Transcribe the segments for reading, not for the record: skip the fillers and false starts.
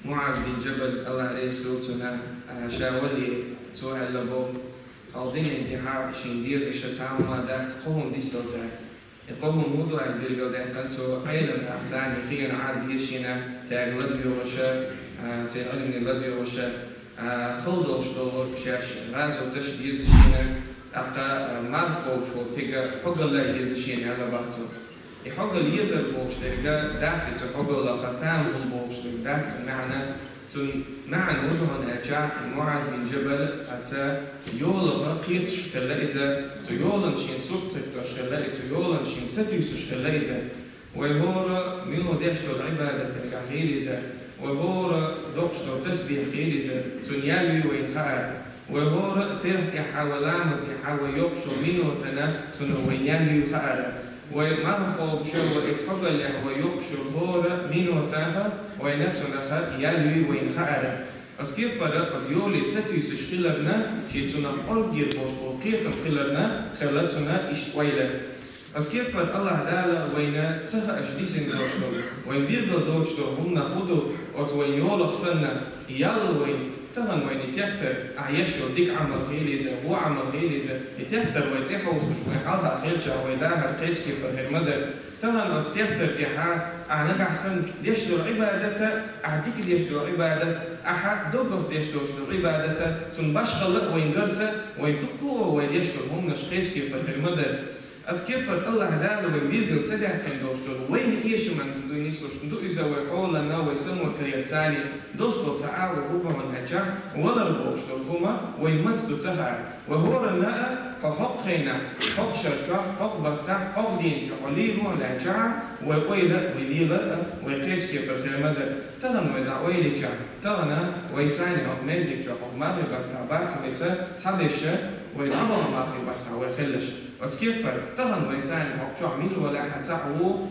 معاذ بن جبل الله ريسلوتنا شاولي سؤال لبو قاضين انتحار شين ديز الشتام ما دات قوم دي سلطة يقوم موضوع البرغل ده قلتو أيضا أحزاني خير عاد يشينا تاق لبيو وشا تاقلني لبيو وشا خلدو شتو شاش غازو تش ديز شينا أقا ماركو شو تيجا حق الله ديز شينا على بعضو يحق اليزر بوشترقا داتي تحق الله ختام البوشترق داتي معنى وجهن أجاع معاذ بن جبل أتى يولغ قيتش تلايزة تيولن شين سبتك تشلاي تيولن شين ستيس تلايزة وهورا منو ديشتو العبادة تلقاهيليزة وهورا دوشتو تسبيح خيليزة تنيالي وينخار وهورا ترك حاولامز يحاول يقشو منو تنا تنوينيالي خار ومرخو بشو إكسحق اللي هو يقشو هورا منو تاها وينفسنا يالي وينخار أسكير برا يولي ستيس شخيلرنا شيتنا أرجير بوش وقيتم خيلرنا خلتنا إشتويلر أسكير بر الله دالا وينا تخا أجديسين دوشتو وين بيرغل دوشتو هم نخدو وين يولخ سنة يال وين تهن وين يتيكتر عيشو ديك عمل خيليزة هو عمل خيليزة يتيكتر وين تحوص ويحالها خيلشا ويداها الخيلشكي فرهر مدر تهن أستيكتر في حال أعناك أحسن ديشتو العبادة أعديك ديشتو العبادة أحد دوغف ديشتو العبادة تنباشغل وين قرزة وين تقوى وين ديشتو هم نشخيشكي فرهر مدر أسكير بر الله دالا وين بيرغل تدع كان دوشتو وين إيش من دونيسلوش ندو إذا ويقولنا ويسمو تيبتاني دوشتو تعاو وهما هنجا ولا البوشتو هما وين متدو تهار وهو رناء حق خينا حق شرطة حق بطاح حق دين جعليرو لجع ويقيلة ويليلة ويقيتكي برخيمة تغن ويدعويلي جع تغن ويساني حق مجلك جع حق ماري بطابات ويسا صديشة ويدعوه ماري بطا ويخلش وتكيف بر تغن ويساني حق جع ميل ولا حتعو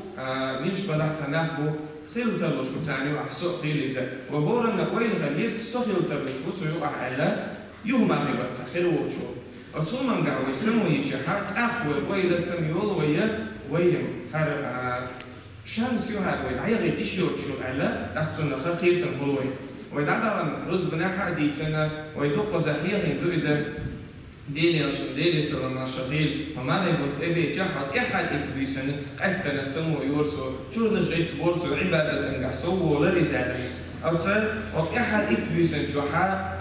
ميلش بلا تناخبو خيل تلوش وتاني وحسوق خيليزة وبورا نقويل غليس سوخيل تلوش وتيو أعلا يوم ماري بطا خيل وشو أصوم من قاوي سمو يجحك أقوى ويلا سميول ويا هذا شانس يوهاد ويا عيغي تشيو شو ألا أحسن خير تنقلوي ويدعنا رز بناحة ديتنا ويدق زحيح يدو إذا ديلي سلام شغيل وما نقول إبي جحد أحد إكبيسن أستنا سمو يورسو شو نشغيت ورسو عبادة تنقع سوو لرزالي أوصل وأحد إكبيسن جوحا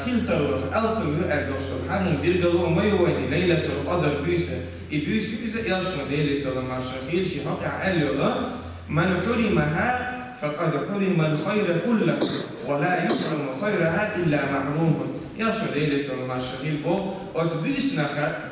خلتر ألسم يؤد دوشتو حالهم بيرجلوا ما يوين ليلة القدر بيسن إبيس إذا يشمل ديلي سلام شغيل شي حق عالي الله من حرمها فقد حرم الخير كله ولا يحرم خيرها إلا محروم يشمل ديلي سلام شغيل بو أتبيسنا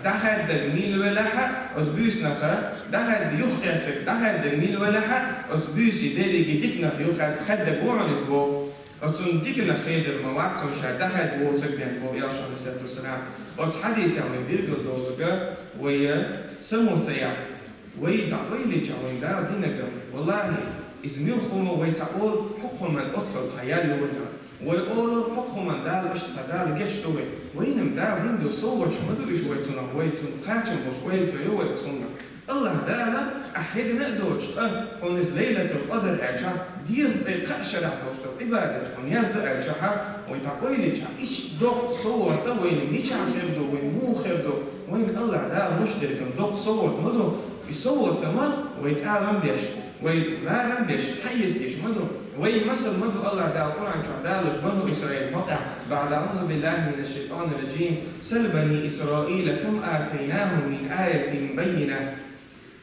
دخل دميل ولها أتبيسنا دخل يخطئك دخل دميل ولها أتبيسي ديلي جديكنا يخد خد بوعنس بو أتنديكنا خيدر موعد وشا دخل بو تقدم بو يشمل الصلاة والسلام أتحديث عن بيرجل دولجا ويا سموتيا ويدا ويلي جاوين دا دينك والله إزميل خمو ويتقول حكم من أتصل تيالي ويدا ويقولوا حكم من دال اشتغال جشتوي وينم دال هندو صور شمدو إشويتنا ويتون قاتل وشويتو يويتونا الله دالا أحيدنا دوش هونس ليلة القدر أجا ديز قاشر عبوشتو عبادة ونياز دا أجاها ويتقوي لي جا إيش دوق صور وين نيشا خيردو وين مو خيردو وين الله دالا مشترك دوق صور مدو يصور كمان ويتعلم بيش ويتعلم بيش حيز ديش مدو وين مثل مدو الله دالا القرآن شو دالش بنو إسرائيل مقع بعد أعوذ بالله من الشيطان الرجيم سل بني إسرائيل كم آتيناهم من آية بينة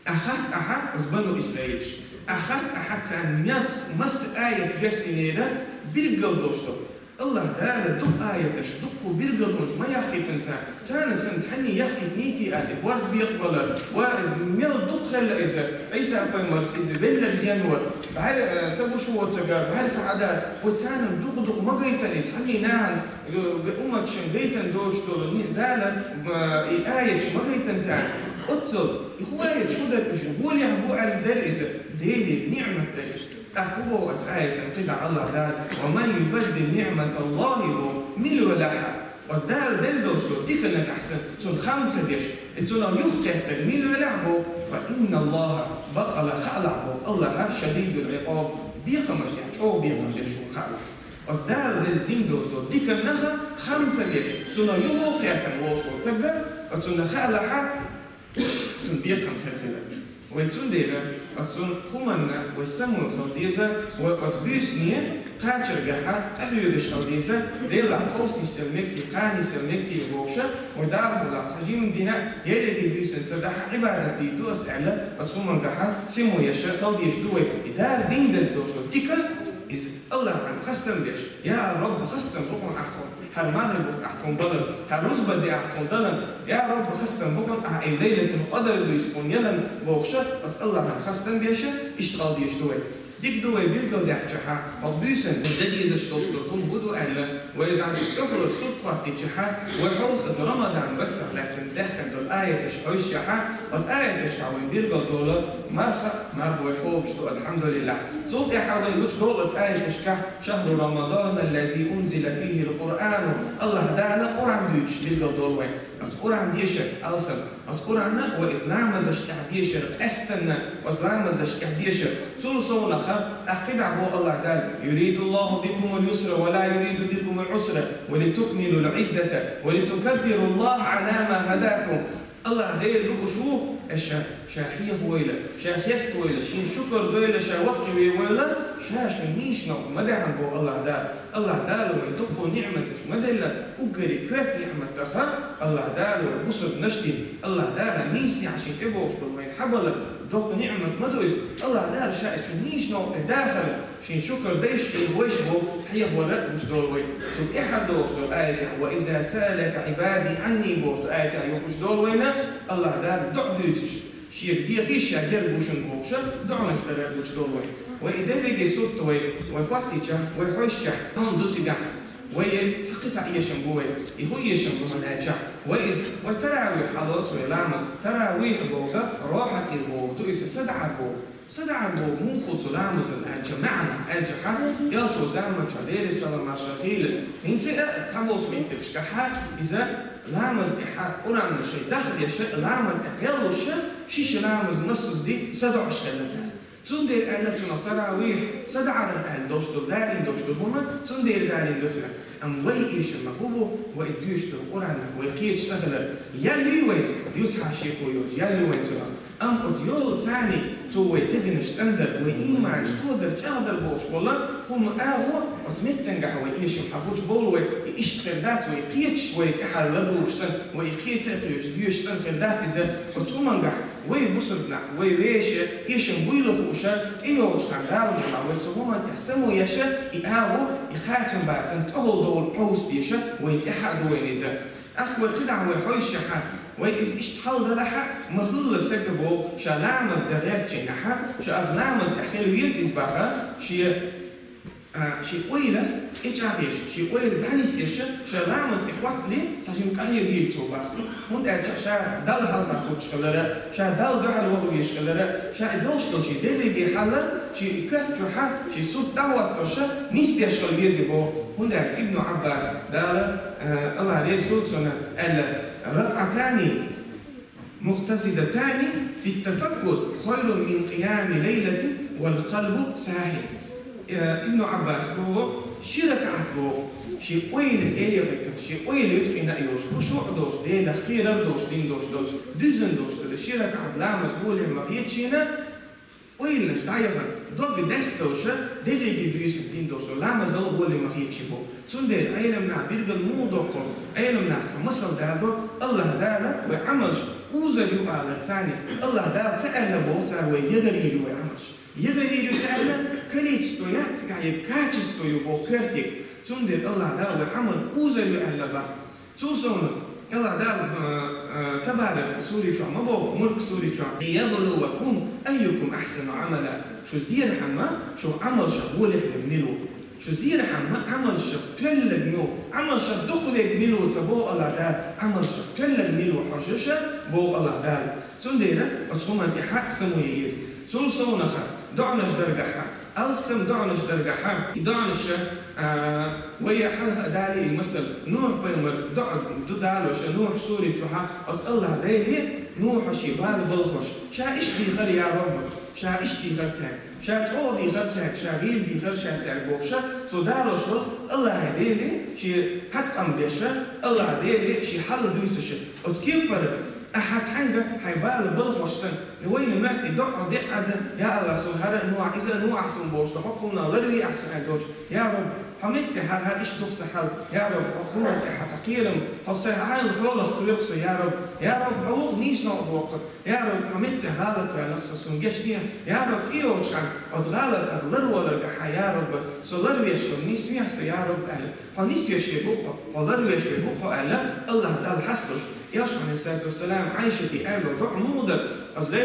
أحد بنو إسرائيل أحد عن ناس مس آية جسنيدة بيرجل دوشتو الله دالا دق آية دقوا بيرجل دوش ما يحكي تنسان تانا سنتحني يحكي نيتي آلي ورد بيقبل وميل دق خلا إذا عيسى بيمرس إذا بلد ينور بعد سبو شو وتجار بعد سعادات وتانا دق ما جيتن تحني نان أمك شن جيتن دوشتو دالا آية ما جيتن تان أتصل هو آية شو ده هو اللي يحبوا على الدرس ديلي نعمة درس أحبوا آية تنقل الله دال ومن يبدل نعمة الله هو مل ولا حد وده دوشتو ديكنا أحسن تون خمسة ديش تون يفتح مل ولا حبو فإن الله بطل خلعه الله شديد العقاب بيخمس يعني شو بيخمس شو خلع دال للدين دوتو ديك النخا 5 ليش سنة يوم قياتا ووشو تبقى وسنة خالحة سن بيقم خلخلة ويتون ديرا وسن همنا ويسمو خلديزة وأتبيسنية قاتل جحا أهليودش خلديزة دير لحفوص نسلمكتي قاني سلمكتي ووشا ودار بلا صحيم دينا يلي بيسن سدح عبادة بيدو أسئلة وسن جحا سمو يشا خلديش دوي دار دين دلتوشو ديكا إذ الله عن خستم بيش يا رب خستم بكم أحكم هل ما نبغى أحكم بدل هل رزبة دي أحكم بدل يا رب خستم بكم أي ليلة القدر اللي يسكن يلن بوخشة بس الله عن خستم بيش اشتغل ديش دوي ديك دوي بيرجع دحشها فبيسن بدي إذا اشتغلتم بدو أهلا وإذا عن تفكر الصدقة تجحا وحوز رمضان بكتر لكن دحكم دول آية تشحوش شحا بس آية تشحوين بيرجع دولار مرخ ويخوب شتو الحمد لله صوت يحاول يوش دولة آية تشكح شهر رمضان الذي أنزل فيه القرآن الله دعنا قرآن ديش بيرجع دولار قرآن ديشر ألسن قرآن وإذ نعمز اشتح ديشر أستنى وإذ نعمز اشتح ديشر سلسو لخا أقبع بو الله قال يريد الله بكم اليسر ولا يريد بكم العسر ولتكملوا العدة ولتكبروا الله على ما هداكم الله داير لكم شو شاحيه ويلا شاحيس ويلا شين شكر ويلا شا وقت ويلا شاش نيش نو مدى عن بو الله دالو يدقوا نعمتك مدى لا أقري كيف نعمتك الله دالو بصر نشتي الله دالو نيسني عشان تبوش بالوين حبلك دق نعمة مدوز الله دال شاش نيش نو داخل شين شكر ديش ويش بو حيه ورد مش دولوي ثم إحد دوش دول آية وإذا سألك عبادي عني بوش آية يوكش دولوينا الله دال دعدوتش شير بيغيش شاجر بوشن بوشن دعونش درات بوش دولوي وإذا بيجي صوت وي وفاقتيشا ويحوشا هم دوسي جا ويتقص عيشن بوي يهو يشن بمناجا وإذ والتراويح حلوص ويلامس تراويح بوغا روحة البوغ تؤس صدع بوغ مو خلص لامس الجماعة الجحا يلشو زامن شدير سلام شخيل إنسي تبوش من تبشكحا إذا لامس إحا قرآن الشيء داخل يشيء لامس إحيالو الشيء شيش لامس نصص دي صدع شخيلتها تندير أهلا تراويح صدعنا أهل دوشتو دارين دوشتو هما تندير دارين دوشتو أم ويئيش المهوبو وإديوشتو قرآن ويقيتش سهلا يلي وين يسحى شيكو يوج يلي وين ترى أم أديول تاني توي تدنش تندر وإيمان شتودر جادر بوش والله هم آهو وتمتنجح وإيش محبوش بولوي إيش تخدات ويقيتش ويحللوش سن ويقيت يوش سن خدات إذا وتمنجح ويبصرنا ويش يشم ويلخوشا إيوش تندارو مع ويتهما تحسموا يشا إيهو يقاتم بعدين تقول دول قوس ديشا ويحد وينزا أقوى قدع ويحوش شحا وإذ إشتحل لها مغل سكبو شلامز دغير جنحا شأذنامز دخل ويزيز بها شي قويلة إيجابيش شي قويلة دانيسيش شلامز دخوات لي ساجم كاية ديل توبا هون أرجع شا دال هالنا خوش خلرا شا دال دحل وغويش خلرا شا دوش دوشي دلي دي حالا شي إكرت جوحا شي صوت دعوة توشا نيستيش خلويزي بو هون ابن عباس دالا الله عليه سلطنا ألا ركعتان مقتصدتان في التفكر خير من قيام ليلة والقلب ساهل ابن عباس هو شركعت هو شي قويل ايرك شي قويل يتقن ايوش خشوع دوش دين خير دوش دين دوش دزن دوش الشركعت لا مسؤول المغيتشينا قويل نش دايما دوغ دستوشا ديلي بيس دين دوش لا مازال هو اللي مغيتشيبو سندير ايلمنا بيرجل مو دوكو ايلمنا مصل دادو الله دالا وعملش وزر يقال الثاني الله دال سأل بوتا ويغري له وعملش يغري له سأل كليت ستويات قاعد كاتش ستوي بوكرتك سندير الله دال وعمل وزر يقال با سوسون الله دال تبارك سوري شو ما بو ملك سوري شو ليبلوكم ايكم احسن عملا شو زير حما شو عمل شغول بنلو شو زير حما عمل شغ كل بنو عمل شغ دخل بنلو تبو الله دال عمل شغ كل بنلو حرششه بو الله دال سنديره اصوم انت حق سمويس سلسونخ دعنش درجها ألسم دعنش درجها دعنش ويا حلقة دالي مثل نوح بيمر دالوش نوح سوري شوها أص الله دايلي نوح شيبال بلخش شا إشتي خير يا رب شا إشتي خير شاش أودي غرسك شاغيل دي غرشة تعبوخشة صدالوش الله ديلي شي هتقم ديشة الله ديلي شي حل دويتش وتكيبر أحد حنجة حيبال بالخشن وين ما يدق عدي عدا يا الله سبحانه نوع إذا نوع أحسن بوش تحطنا غير أحسن عندوش يا رب حميت هذا إيش دخس حل يا رب أخونا حتكيرم حصي عين خلص قلقص يا رب حوق نيش نقض وقت يا رب حميت هذا كنقص سنجشني يا رب إيوش عن أتغالب أغلر ولا جح يا رب صلر ويشتم نيس ميحس يا رب أهل حنيس يشبوخه فضر يشبوخه أهل الله تعالى حسش يشرح عليه الصلاة والسلام عايشة في أهل وضع مودة أصلاً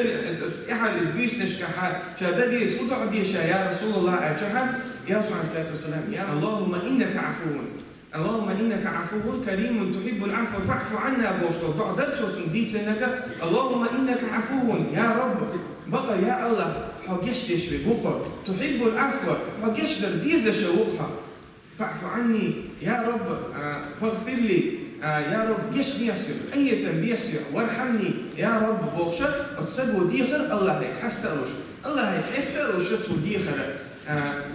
أحد البيس نشكحها شاددي سودع ديشة يا رسول الله أجحها يشرح عليه الصلاة والسلام يا اللهم إنك عفو اللهم إنك عفو كريم تحب العفو فاعف عنا بوشتو بعدرت وسنديت إنك اللهم إنك عفو يا رب بقى يا الله حجشت بوخه تحب العفو حجشت ديزة شوقها فاعف عني يا رب فاغفر لي يا رب جيش بيحسر أي تنبيحسر وارحمني يا رب بوخشة وتسبو ديخر الله يحسرش الله يحسرش تسو ديخر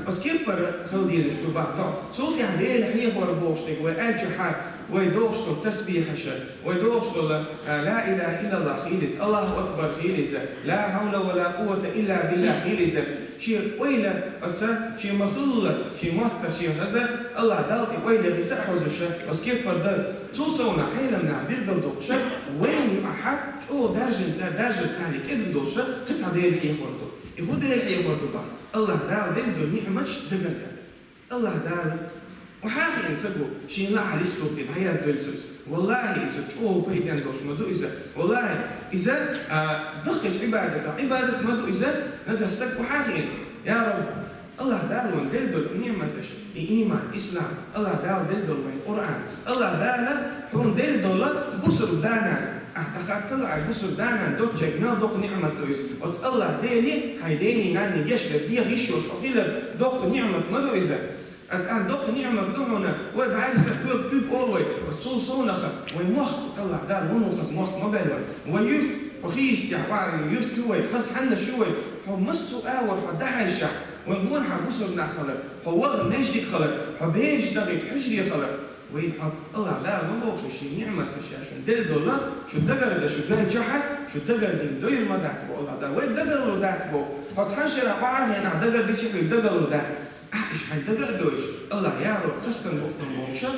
أذكر خل ديزش ببعض صوت يعني لحيه وربوشتك وأجحك ويدوشتو تسبيحش ويدوشتو لا إله إلا الله خيلز الله أكبر خيلز لا حول ولا قوة إلا بالله خيلز شيء ويلا أتسا شيء مخلوق شيء مهتر شيء هذا الله دالك ويلا غير حوزش أذكر فردر توصلنا حيلنا بيرجل دوشة وين أحد أو درجة ثاني كذب دوشة قطع دير حيه وردو يهود دير حيه وردو بعد الله دال دل نعمش دقل الله دال وحاجة إنسبو شيء لا عليه سلوك بهاي أزدلسوس والله إذا تشوه بيدان دوش مدو إذا والله إذا دقج عبادة مدو إذا ندى سك وحاجة يا رب الله دال وين دل نعمتش إيمان إسلام الله دال دل وين قرآن الله دال حون دل بصر دانا أخذت الله بصر دانا دوتشك نادق نعمة دويس وتس الله ديني هيديني ناني يشرب بيه يشوش أخيلا دوق نعمة مدو إذا أن دوق نعمة دوحنا وبعير سكوب كوب أولوي وتصول صونخ ويمخ الله دار ونخز مخ مبلون ويوث وخيس يعوار يوث كوي خز حنا شوي حمسو آور حدها الشع ونقول حبوسر نخلق حوغ نجدك خلق حبيج دقيق حجري خلق ويحب الله دار ونبوخ شي نعمة الشاشن دل دولا شو دقر ده شو دقر جحد شو دقر دين دوير ما دعتبو الله دار وين دقر له دعتبو فتحنشر عقاعه هنا دقر بيشكل دقر له دعتبو إيش هندقة دوش الله يا رب خصنا وقت الموشة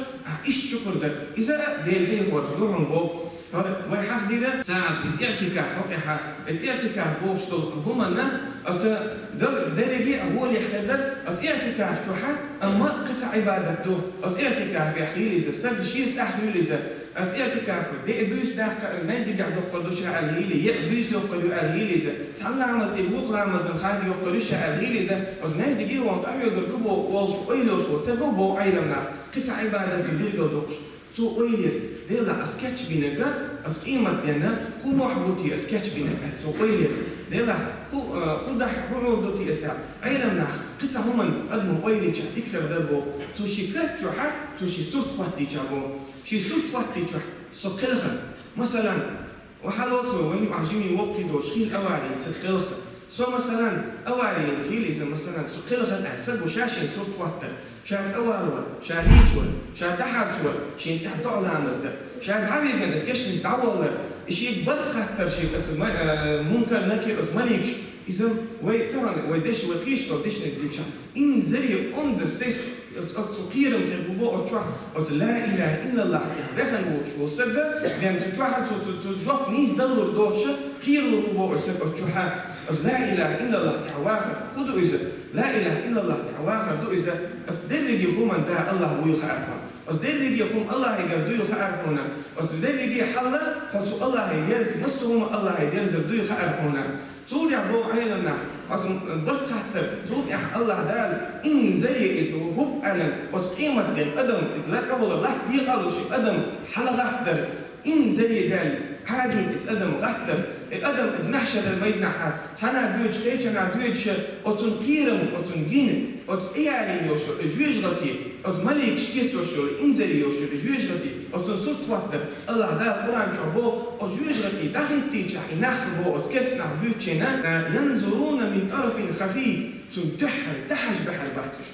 إيش شكر ده إذا دير وتروحون بو هذا ويحق ديره ساعة الاعتكاف وقحة الاعتكاف بوشتل همنا أصلا درجة أول يحدد الاعتكاف شو حد أما قطع عبادته الاعتكاف يحيل إذا سد شيء تحيل إذا الاعتكاف بيبوس ده ما يجي قاعد يقولوا شيء على الهيلي يبوس يقولوا على الهيلي إذا تعلم عمل تبوق لعمل الخالد يقولوا شيء على الهيلي إذا ما يجي وانت أحيو يقولوا والش ويلوش وتبوا عيلنا قطع عبادة بيلقوا دوش تو ويلي ديلا أسكتش بينك أسقيمة بيننا هو محبوتي أسكتش بينك تو ويلي ديلا هو ده حبوه دوتي أسعى عيلنا قطع هم أدم ويلي شحديك لبدبو تو شكت جحد تو شي صوت وحدي جابو شي صوت وحدي جح سقلخن مثلا وحلوته وين عجيني وقتي دوش خيل أوعي سقلخن سو مثلا أوعي خيل إذا مثلا سقلخن أحسب وشاشة صوت وحدة شاد أول شاد هيجول شاد دحرجول شين تحت على مزدر شاد عبيدنا إسكش نتعول شيء بدخ خطر شيء منكر نكر مليك إذا وطبعا ويدش وقيش ودش نقديش إن زي أندستيس أتصقير من الجبوع أتوح لا إله إلا الله يحرقن وش وصدق لأن تتوح تتوح نيز دلور دوش خير الجبوع وصدق أتوح لا إله إلا الله تعواخر خذوا إذا لا إله إلا الله تعواخر دو إذا أفضل لي يقوم أن ده الله هو يخارفه أصدق لي يقوم الله يقدر يخارفونه أصدق لي حلا خلص الله يجرز مسهم الله يجرز دو يخارفونه تقول يا أبو عيلنا أصلا ضغط خاطر تقول يا الله دال إني زي إذا هو أنا وتقيمة الأدم لا قبل الله دي قالوا شيء أدم حلا خاطر إني زي دال هذه أدم خاطر الأدم إذا نحشر الميت نحات سنا بيوج كيش أنا بيوج أتون كيرم أتون جين أتياري يوشر جوج غطي از ملك شتيت وشول إنزلي وشول جوجرتي از صوت وقت الله ده قرآن شعبه از جوجرتي دخلتي شحي نخبه از كسنا بيتشنا ينظرون من طرف خفي ثم تحج بحر بحثش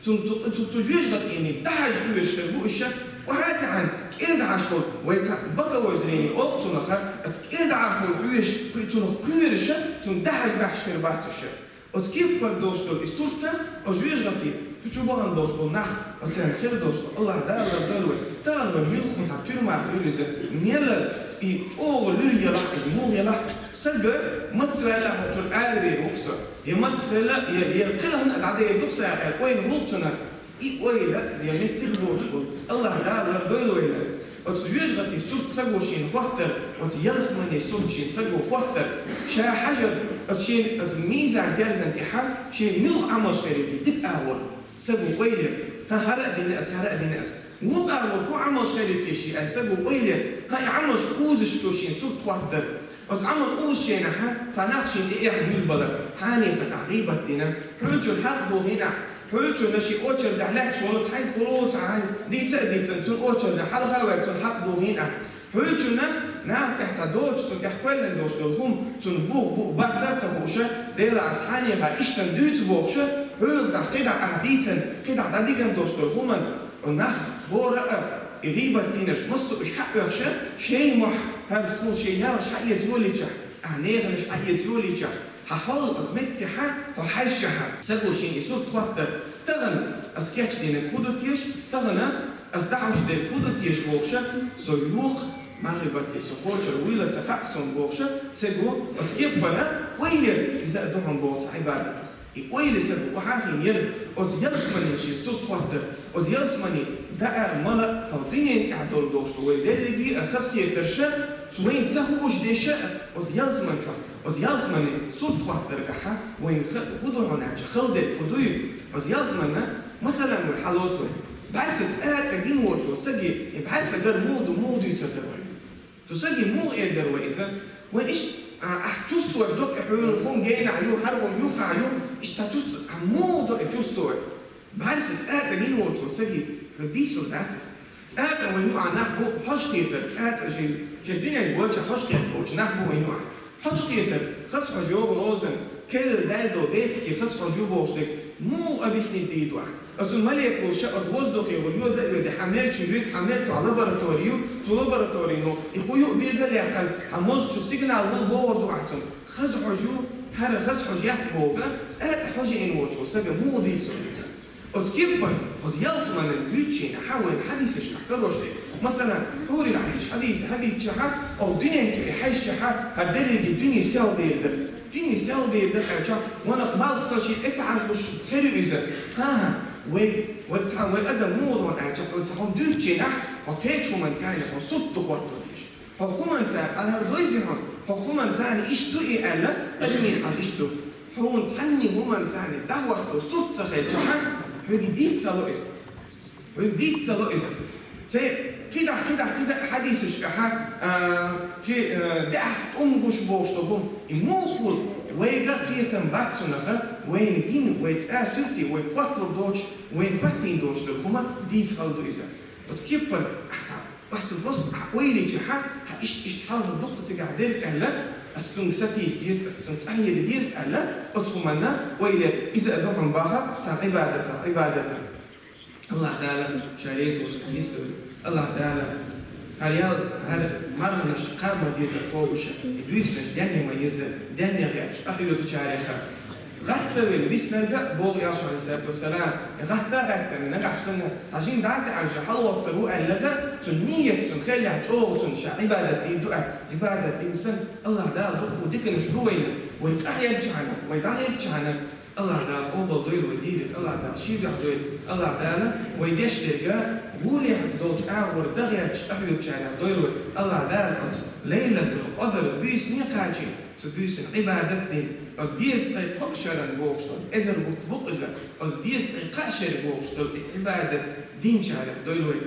ثم تجوجرتي إني تحج بوش وهذا عن كل عشر ويتبقى وزنيني أقطن خا كل عشر عيش كيتون كيرش ثم تحج بحر بحثش وتكيف بردوش دول السلطة وجوجرتي تشوفوا عن دوش بالنخ وتسأل خير دوش الله ده ولا دلوي ترى بميل خمسة مع فلوسه ميلا يجوا ليه يلاح مو يلاح سجى ما تسأله شو قادر يبصر ما تسأله يقلهم العادة يبصر وين بوصنا ويلا يمتلوش الله ده ولا دلوي وتجوجرتي سلط سجوشين وقتر وتيلسمني سلطين سجو وقتر شا حجر أتشين ميزان جالسن إحا شيء ملخ عمل شريكي تتأول سبوا قيلة ها هرق بالناس مو أول هو عمل شريكي شيء سبوا قيلة هاي عمل كوزش توشين صوت وحدة وتعمل أول شيء نحا تناقشين إيه حبيل بلد حاني فتعقيبة دينا حلوشو الحق بو هنا حلوشو نشي أوتشر دحلاكش والله تحيل خلوص عن ديتا تون أوتشر دحلها ويتون حق بو هنا حلوشو نعم تحت دوش تون تحقل دوش دولهم تون بو بعتات بوشة ديلا عتحاني غا إشتن دوت بوشة هل ده كده عديتن كده عديتن دوش دولهم ونخ بورقة يغيبت دينش مصر إش حق يخشى شيء مح هذا سكون شيء يا مش حق يزولي جح عنيغ مش حق يزولي جح ححل أتمتحها وحشها سقوا شيء يسوق توتر تغن أسكتش دين الكودو تيش تغن أصدعوش دين الكودو تيش بوشة سيوق معرفة سقوط الويلة تخصص بوشة سجوا وتكبرنا ويل إذا أدوهم بوت عبادة ويل سجوا وحاكين يل وتيلسمني شيء صوت وحدة وتيلسمني دعاء ملا خاطين يعدل دوش ويدري أخص يترشة وين تهوش دشة وتيلسمن شو وتيلسمني صوت وحدة رجحة وين خدوا هناك خلد خدوي وتيلسمنا مثلا والحلوات بعث تسأل تجين وجه سجى بعث جر مود يتصدر تسجي مو يقدر وإذا وإيش أحجوست وردوك إحيون فون جايين عيون حربهم يوخ عيون إيش تحجوست عمود أحجوست ورد بعرس تسأل تجين وجه سجي رديسو داتس تسأل وينو عن نحبو حش قيتر تسأل جدينا يقولش حش قيتر نحبو وينو حش قيتر خص حجوب الأوزن كل دالدو ديتك خص حجوب وشتك مو أبيسني ديدوا أصل ملك وشاء الوزدق يقولوا ده يودي حملت على لابوراتوريو لابوراتورينو يخويو بيرجع يأكل حموز شو سيجنا على البورد وعطم خز حجو هذا خز حجيات بوجا سألت حاجة إن وجهه سبب مو دي سويس أتكبر أتياس من البيتشين حاول حديث يشتغل وشيء مثلا هوري العيش حديث شحات أو دنيا حيش شحات هالدنيا دي الدنيا ساو بيد الدنيا ساو بيد حاجة وأنا قبل صار شيء اتعرف وش خير إذا ها وأدم مود وأنت وتحهم دوتشينا وكيتش هم تاني وصوت وقتليش هم تاني على هالوزيهم هم تاني إيش دوئي ألا أدمين على إيش دو هم تاني هم تاني دعوة وصوت تخيل شحن هديت سلو إذا كده حديث شكحة شيء دعت أمجوش بوشتهم الموصول ويجا كيتم بعثنا وين دين ويتأسرتي ويقتل دوش وين فتين دوش لهما ديت خلدو إذا وتكبر بس الوسط ويلي جحا إيش حال الضغط تقعدير أهلا السنج ستيس ديس السنج أهي ديس أهلا أتهمنا ويلي إذا أدوهم باها عبادة الله تعالى شريس وشريس الله تعالى هذا مرة من الشقاء ما يزال فوقش يدويسنا داني ما يزال داني غيرش أخيرا تشاريخا غحت سوي لبيس نرجع بوغ يا عليه الصلاة والسلام غحت غحت نرجع سنة عشان دعت عن حلوة الطروق اللقا تنمية تنخلي عجوه تنشا عبادة دين دعاء عبادة دين سن الله تعالى ضرب وديك نشدوينا ويتأحيا الجحنا ويتأحيا الجحنا الله تعالى أوبل ضيل وديرك الله تعالى شيء يحضر الله تعالى ويديش ترجع قولي حدوش أعور دغيش أحيو تشارع ضيل الله تعالى ليلة القدر بيس نيقاجي تبيس عبادة دين أديس طريقة شرن بوشتل إذا بطبق إذا أديس طريقة شرن بوشتل عبادة دين شارع ضيل